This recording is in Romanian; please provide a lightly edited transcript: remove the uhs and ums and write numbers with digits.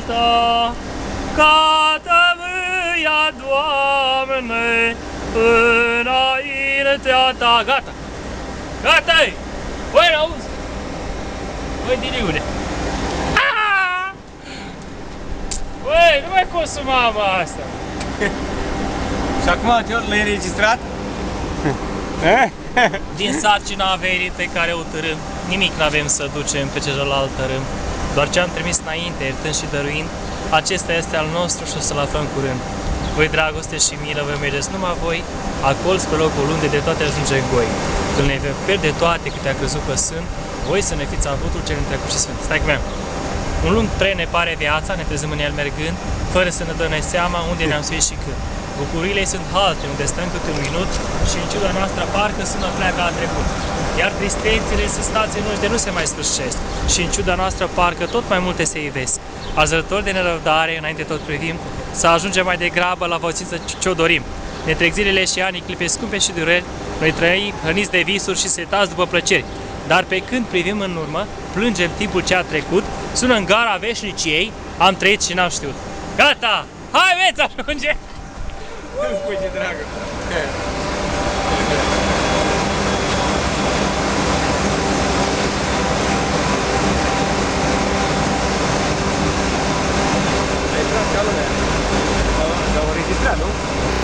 Ta, cată-mâia, Doamne, înaintea Ta. Gata! Gata-i! Băi, n-auzi! Băi, diliule! Băi, nu mai consuma asta! Și acum le-ai înregistrat? Din sarcina averii pe care o târâm, nimic n-avem să ducem pe celălalt tărâm. Doar ce am trimis înainte, iertând și dăruind, acesta este al nostru și o să-l aflăm curând. Voi, dragoste și milă, voi mergeți numai voi, acolo spre locul unde de toate ajunge goi. Când ne vei pierde toate câte a crezut că sunt, voi să ne fiți avutul cel întrecut și sfânt. Stai cu mea! Un lung tren ne pare viața, ne trezim în el mergând, fără să ne dăm seama unde ne-am suit și când. Bucuriile sunt halte, unde stăm câte un minut și în ciuda noastră parcă sună pleacă a trecut. Iar tristețile sunt stații noi de nu se mai sfârșesc și în ciuda noastră parcă tot mai multe se ivesc. Arzători de nerăbdare, înainte tot privim, să ajungem mai degrabă la voință ce-o dorim. Ne trec zilele și anii, clipe scumpe și dureri, noi trăim hrăniți de visuri și setați după plăceri. Dar pe când privim în urmă, plângem timpul ce a trecut, sună în gara veșniciei, am trăit și n-am știut. Gata! Hai, veți ajunge! Nu spui ce dragă!